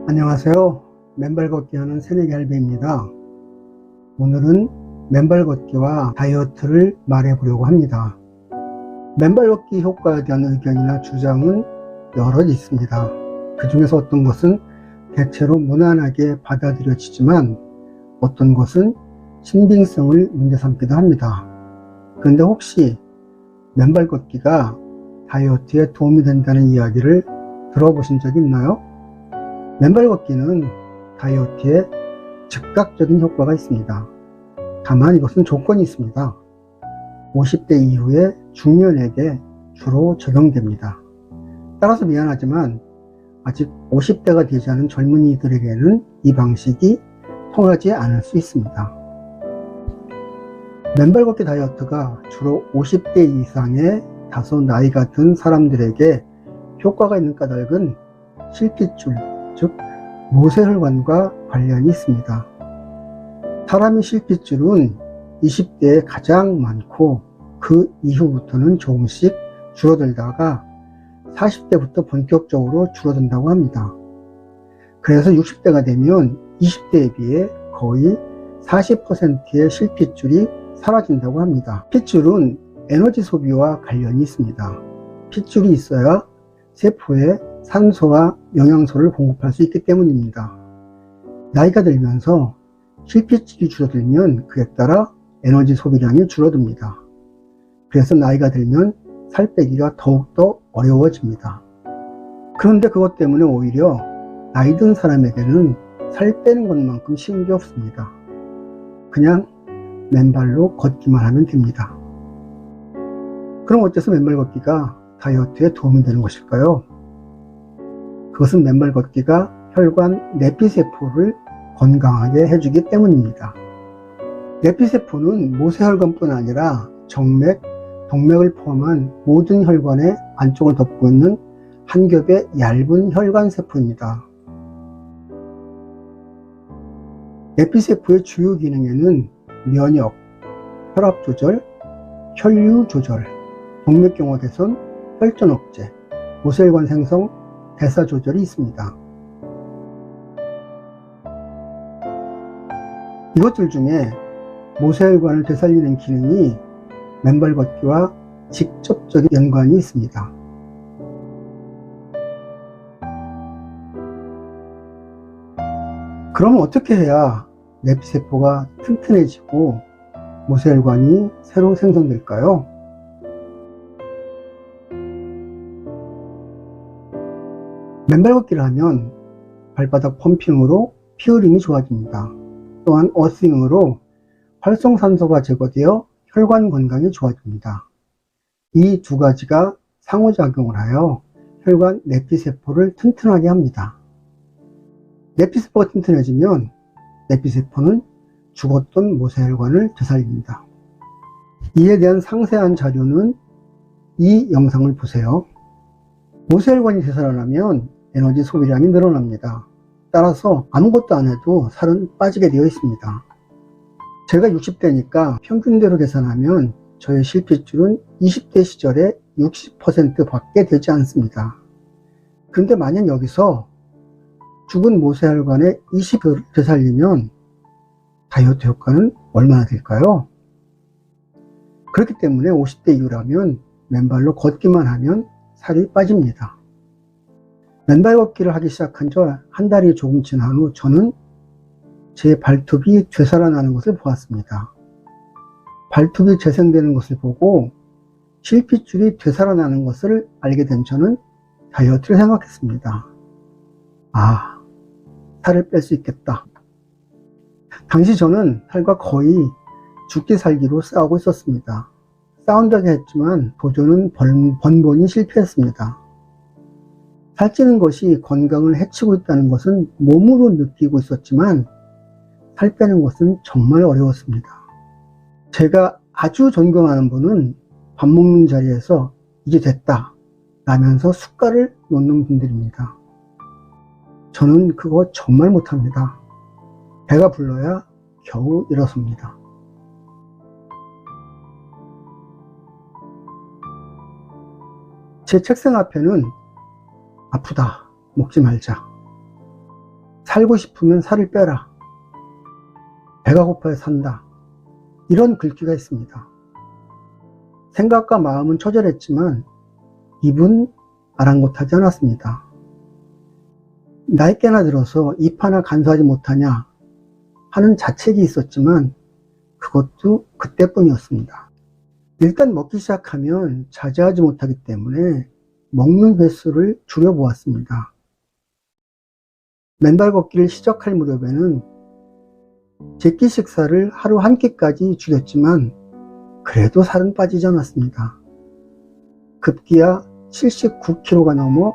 안녕하세요. 맨발 걷기 하는 새내기 할배입니다. 오늘은 맨발 걷기와 다이어트를 말해 보려고 합니다. 맨발 걷기 효과에 대한 의견이나 주장은 여럿 있습니다. 그 중에서 어떤 것은 대체로 무난하게 받아들여지지만 어떤 것은 신빙성을 문제 삼기도 합니다. 그런데 혹시 맨발 걷기가 다이어트에 도움이 된다는 이야기를 들어보신 적 있나요? 맨발 걷기는 다이어트에 즉각적인 효과가 있습니다. 다만 이것은 조건이 있습니다. 50대 이후의 중년에게 주로 적용됩니다. 따라서 미안하지만 아직 50대가 되지 않은 젊은이들에게는 이 방식이 통하지 않을 수 있습니다. 맨발 걷기 다이어트가 주로 50대 이상의 다소 나이가 든 사람들에게 효과가 있는 까닭은 실핏줄, 즉 모세혈관과 관련이 있습니다. 사람의 실핏줄은 20대에 가장 많고 그 이후부터는 조금씩 줄어들다가 40대부터 본격적으로 줄어든다고 합니다. 그래서 60대가 되면 20대에 비해 거의 40%의 실핏줄이 사라진다고 합니다. 핏줄은 에너지 소비와 관련이 있습니다. 핏줄이 있어야 세포에 산소와 영양소를 공급할 수 있기 때문입니다. 나이가 들면서 실핏줄이 줄어들면 그에 따라 에너지 소비량이 줄어듭니다. 그래서 나이가 들면 살 빼기가 더욱더 어려워집니다. 그런데 그것 때문에 오히려 나이 든 사람에게는 살 빼는 것만큼 쉬운 게 없습니다. 그냥 맨발로 걷기만 하면 됩니다. 그럼 어째서 맨발 걷기가 다이어트에 도움이 되는 것일까요? 그것은 맨발 걷기가 혈관 내피세포를 건강하게 해주기 때문입니다. 내피세포는 모세혈관뿐 아니라 정맥, 동맥을 포함한 모든 혈관의 안쪽을 덮고 있는 한 겹의 얇은 혈관세포입니다. 내피세포의 주요 기능에는 면역, 혈압 조절, 혈류 조절, 동맥경화 개선, 혈전 억제, 모세혈관 생성, 대사 조절이 있습니다. 이것들 중에 모세혈관을 되살리는 기능이 맨발 걷기와 직접적인 연관이 있습니다. 그럼 어떻게 해야 내피세포가 튼튼해지고 모세혈관이 새로 생성될까요? 맨발 걷기를 하면 발바닥 펌핑으로 피 흐름이 좋아집니다. 또한 어싱으로 활성산소가 제거되어 혈관 건강이 좋아집니다. 이 두 가지가 상호작용을 하여 혈관 내피세포를 튼튼하게 합니다. 내피세포가 튼튼해지면 내피세포는 죽었던 모세혈관을 되살립니다. 이에 대한 상세한 자료는 이 영상을 보세요. 모세혈관이 되살아나면 에너지 소비량이 늘어납니다. 따라서 아무것도 안 해도 살은 빠지게 되어 있습니다. 제가 60대니까 평균대로 계산하면 저의 실핏줄은 20대 시절에 60% 밖에 되지 않습니다. 그런데 만약 여기서 죽은 모세혈관의 20%를 되살리면 다이어트 효과는 얼마나 될까요? 그렇기 때문에 50대 이후라면 맨발로 걷기만 하면 살이 빠집니다. 맨발 걷기를 하기 시작한 지 한 달이 조금 지난 후 저는 제 발톱이 되살아나는 것을 보았습니다. 발톱이 재생되는 것을 보고 실핏줄이 되살아나는 것을 알게 된 저는 다이어트를 생각했습니다. 아, 살을 뺄 수 있겠다. 당시 저는 살과 거의 죽기 살기로 싸우고 있었습니다. 싸운다고 했지만 도전은 번번이 실패했습니다. 살찌는 것이 건강을 해치고 있다는 것은 몸으로 느끼고 있었지만 살 빼는 것은 정말 어려웠습니다. 제가 아주 존경하는 분은 밥 먹는 자리에서 이제 됐다 라면서 숟갈을 놓는 분들입니다. 저는 그거 정말 못합니다. 배가 불러야 겨우 일어섭니다. 제 책상 앞에는 아프다, 먹지 말자, 살고 싶으면 살을 빼라. 배가 고파야 산다. 이런 글귀가 있습니다. 생각과 마음은 처절했지만 입은 아랑곳하지 않았습니다. 나이께나 들어서 입 하나 간수하지 못하냐 하는 자책이 있었지만 그것도 그때뿐이었습니다. 일단 먹기 시작하면 자제하지 못하기 때문에 먹는 횟수를 줄여보았습니다. 맨발 걷기를 시작할 무렵에는 제끼 식사를 하루 한 끼까지 줄였지만 그래도 살은 빠지지 않았습니다. 급기야 79kg가 넘어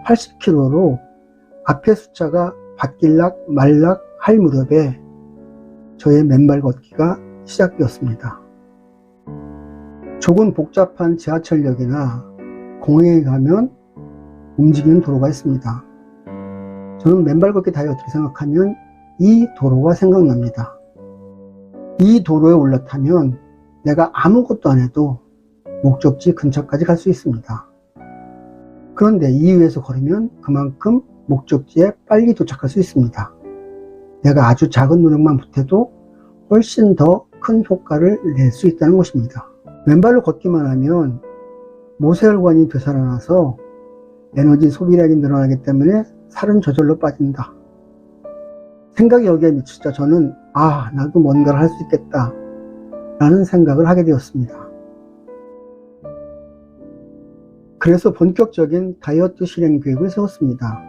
80kg로 앞의 숫자가 바뀔락 말락 할 무렵에 저의 맨발 걷기가 시작되었습니다. 조금 복잡한 지하철역이나 공항에 가면 움직이는 도로가 있습니다. 저는 맨발 걷기 다이어트를 생각하면 이 도로가 생각납니다. 이 도로에 올라타면 내가 아무것도 안 해도 목적지 근처까지 갈 수 있습니다. 그런데 이 위에서 걸으면 그만큼 목적지에 빨리 도착할 수 있습니다. 내가 아주 작은 노력만 보태도 훨씬 더 큰 효과를 낼 수 있다는 것입니다. 맨발로 걷기만 하면 모세혈관이 되살아나서 에너지 소비량이 늘어나기 때문에 살은 저절로 빠진다. 생각이 여기에 미치자 저는 나도 뭔가를 할 수 있겠다 라는 생각을 하게 되었습니다. 그래서 본격적인 다이어트 실행 계획을 세웠습니다.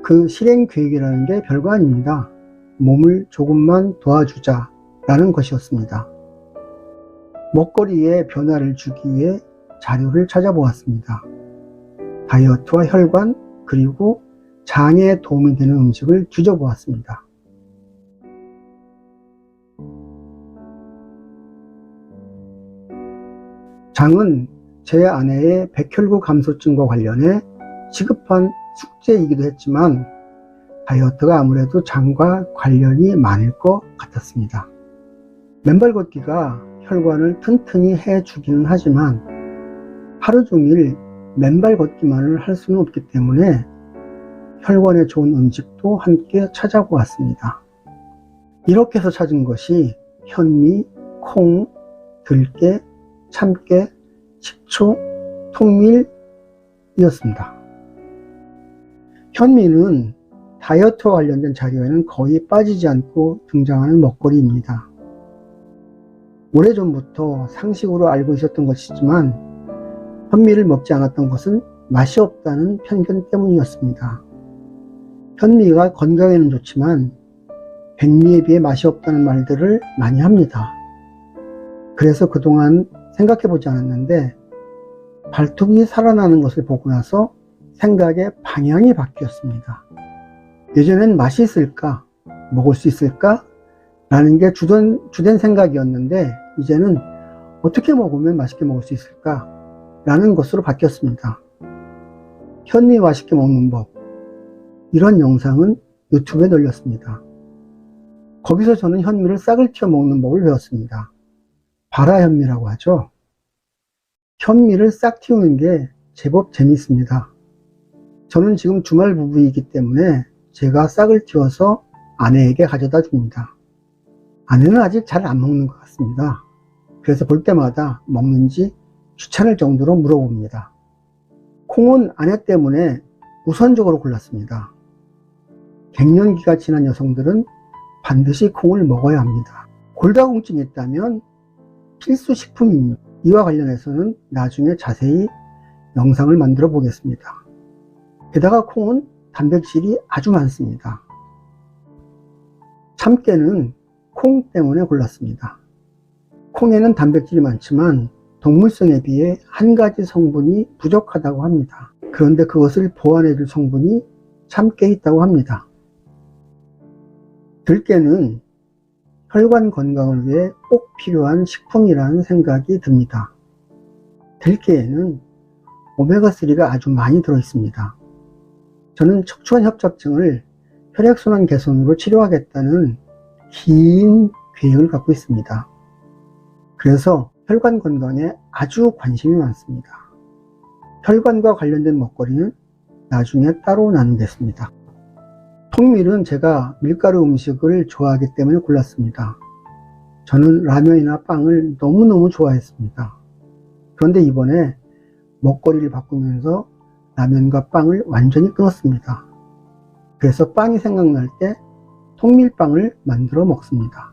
그 실행 계획이라는 게 별거 아닙니다. 몸을 조금만 도와주자 라는 것이었습니다. 먹거리에 변화를 주기 위해 자료를 찾아보았습니다. 다이어트와 혈관 그리고 장에 도움이 되는 음식을 뒤져보았습니다. 장은 제 아내의 백혈구 감소증과 관련해 시급한 숙제이기도 했지만 다이어트가 아무래도 장과 관련이 많을 것 같았습니다. 맨발 걷기가 혈관을 튼튼히 해주기는 하지만 하루 종일 맨발 걷기만을 할 수는 없기 때문에 혈관에 좋은 음식도 함께 찾아보았습니다. 이렇게 해서 찾은 것이 현미, 콩, 들깨, 참깨, 식초, 통밀이었습니다. 현미는 다이어트와 관련된 자료에는 거의 빠지지 않고 등장하는 먹거리입니다. 오래전부터 상식으로 알고 있었던 것이지만 현미를 먹지 않았던 것은 맛이 없다는 편견 때문이었습니다. 현미가 건강에는 좋지만 백미에 비해 맛이 없다는 말들을 많이 합니다. 그래서 그동안 생각해보지 않았는데 발톱이 살아나는 것을 보고 나서 생각의 방향이 바뀌었습니다. 예전엔 맛이 있을까? 먹을 수 있을까? 라는 게 주된 생각이었는데 이제는 어떻게 먹으면 맛있게 먹을 수 있을까? 라는 것으로 바뀌었습니다. 현미 맛있게 먹는 법, 이런 영상은 유튜브에 올렸습니다. 거기서 저는 현미를 싹을 틔워 먹는 법을 배웠습니다. 발화현미라고 하죠. 현미를 싹 틔우는 게 제법 재밌습니다. 저는 지금 주말 부부이기 때문에 제가 싹을 틔워서 아내에게 가져다 줍니다. 아내는 아직 잘 안 먹는 것 같습니다. 그래서 볼 때마다 먹는지 귀찮을 정도로 물어봅니다. 콩은 아내 때문에 우선적으로 골랐습니다. 갱년기가 지난 여성들은 반드시 콩을 먹어야 합니다. 골다공증이 있다면 필수 식품입니다. 이와 관련해서는 나중에 자세히 영상을 만들어 보겠습니다. 게다가 콩은 단백질이 아주 많습니다. 참깨는 콩 때문에 골랐습니다. 콩에는 단백질이 많지만 동물성에 비해 한 가지 성분이 부족하다고 합니다. 그런데 그것을 보완해줄 성분이 참깨에 있다고 합니다. 들깨는 혈관 건강을 위해 꼭 필요한 식품이라는 생각이 듭니다. 들깨에는 오메가3가 아주 많이 들어있습니다. 저는 척추관 협착증을 혈액순환 개선으로 치료하겠다는 긴 계획을 갖고 있습니다. 그래서 혈관 건강에 아주 관심이 많습니다. 혈관과 관련된 먹거리는 나중에 따로 나누겠습니다. 통밀은 제가 밀가루 음식을 좋아하기 때문에 골랐습니다. 저는 라면이나 빵을 너무너무 좋아했습니다. 그런데 이번에 먹거리를 바꾸면서 라면과 빵을 완전히 끊었습니다. 그래서 빵이 생각날 때 통밀빵을 만들어 먹습니다.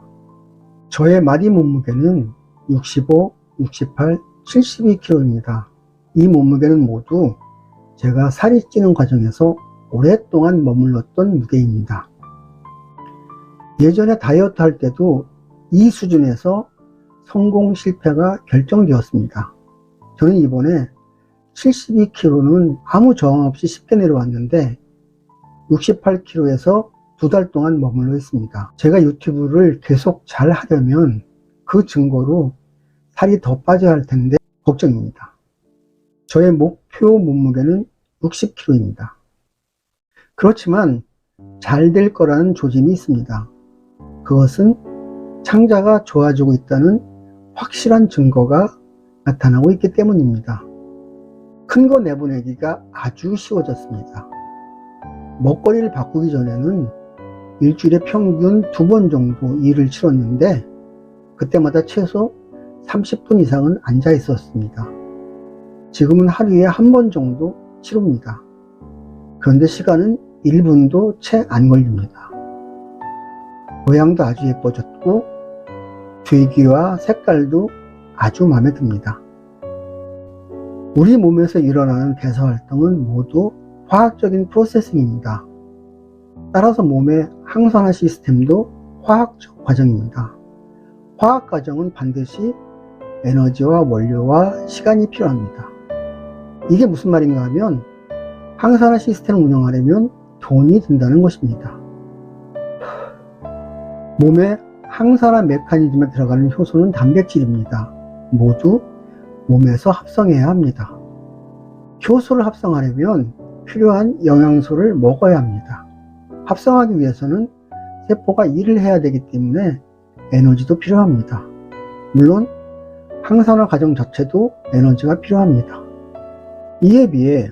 저의 마디 몸무게는 65, 68, 72kg입니다. 이 몸무게는 모두 제가 살이 찌는 과정에서 오랫동안 머물렀던 무게입니다. 예전에 다이어트 할 때도 이 수준에서 성공 실패가 결정되었습니다. 저는 이번에 72kg는 아무 저항 없이 쉽게 내려왔는데 68kg에서 2달 동안 머물러 있습니다. 제가 유튜브를 계속 잘 하려면 그 증거로 살이 더 빠져야 할 텐데 걱정입니다. 저의 목표 몸무게는 60kg입니다. 그렇지만 잘 될 거라는 조짐이 있습니다. 그것은 창자가 좋아지고 있다는 확실한 증거가 나타나고 있기 때문입니다. 큰 거 내보내기가 아주 쉬워졌습니다. 먹거리를 바꾸기 전에는 일주일에 평균 2번 정도 일을 치렀는데 그때마다 최소 30분 이상은 앉아 있었습니다. 지금은 하루에 1번 정도 치릅니다. 그런데 시간은 1분도 채 안 걸립니다. 모양도 아주 예뻐졌고 되기와 색깔도 아주 마음에 듭니다. 우리 몸에서 일어나는 대사활동은 모두 화학적인 프로세싱입니다. 따라서 몸의 항산화 시스템도 화학적 과정입니다. 화학 과정은 반드시 에너지와 원료와 시간이 필요합니다. 이게 무슨 말인가 하면 항산화 시스템을 운영하려면 돈이 든다는 것입니다. 몸의 항산화 메커니즘에 들어가는 효소는 단백질입니다. 모두 몸에서 합성해야 합니다. 효소를 합성하려면 필요한 영양소를 먹어야 합니다. 합성하기 위해서는 세포가 일을 해야 되기 때문에 에너지도 필요합니다. 물론 항산화 과정 자체도 에너지가 필요합니다. 이에 비해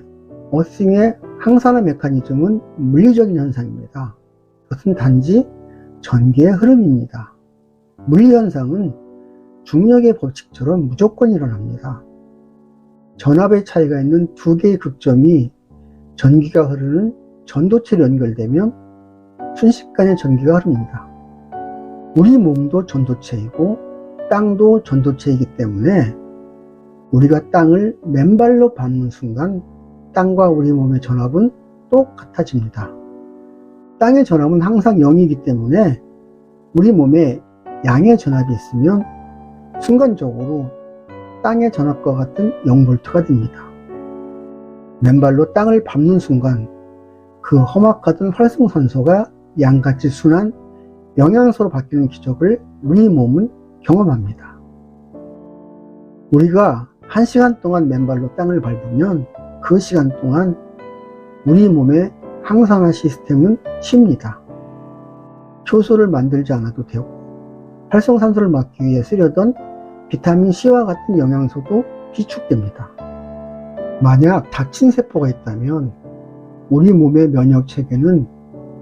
어싱의 항산화 메커니즘은 물리적인 현상입니다. 그것은 단지 전기의 흐름입니다. 물리현상은 중력의 법칙처럼 무조건 일어납니다. 전압의 차이가 있는 두 개의 극점이 전기가 흐르는 전도체로 연결되면 순식간에 전기가 흐릅니다. 우리 몸도 전도체이고 땅도 전도체이기 때문에 우리가 땅을 맨발로 밟는 순간 땅과 우리 몸의 전압은 똑같아집니다. 땅의 전압은 항상 0이기 때문에 우리 몸에 양의 전압이 있으면 순간적으로 땅의 전압과 같은 0V가 됩니다. 맨발로 땅을 밟는 순간 그 험악하던 활성산소가 양같이 순한 영양소로 바뀌는 기적을 우리 몸은 경험합니다. 우리가 1시간 동안 맨발로 땅을 밟으면 그 시간 동안 우리 몸의 항산화 시스템은 쉽니다. 효소를 만들지 않아도 되고 활성산소를 막기 위해 쓰려던 비타민C와 같은 영양소도 비축됩니다. 만약 다친 세포가 있다면 우리 몸의 면역체계는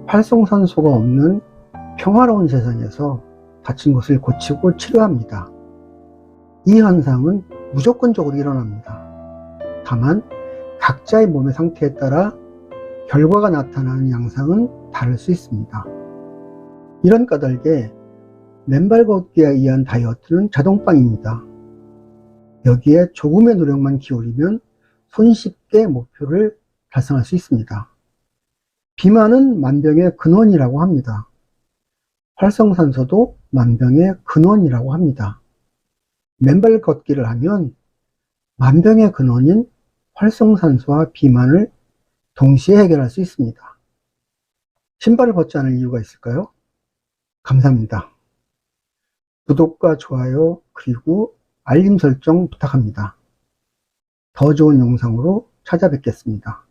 활성산소가 없는 평화로운 세상에서 다친 것을 고치고 치료합니다. 이 현상은 무조건적으로 일어납니다. 다만 각자의 몸의 상태에 따라 결과가 나타나는 양상은 다를 수 있습니다. 이런 까닭에 맨발 걷기에 의한 다이어트는 자동빵입니다. 여기에 조금의 노력만 기울이면 손쉽게 목표를 달성할 수 있습니다. 비만은 만병의 근원이라고 합니다. 활성산소도 만병의 근원이라고 합니다. 맨발 걷기를 하면 만병의 근원인 활성산소와 비만을 동시에 해결할 수 있습니다. 신발을 벗지 않을 이유가 있을까요? 감사합니다. 구독과 좋아요 그리고 알림 설정 부탁합니다. 더 좋은 영상으로 찾아뵙겠습니다.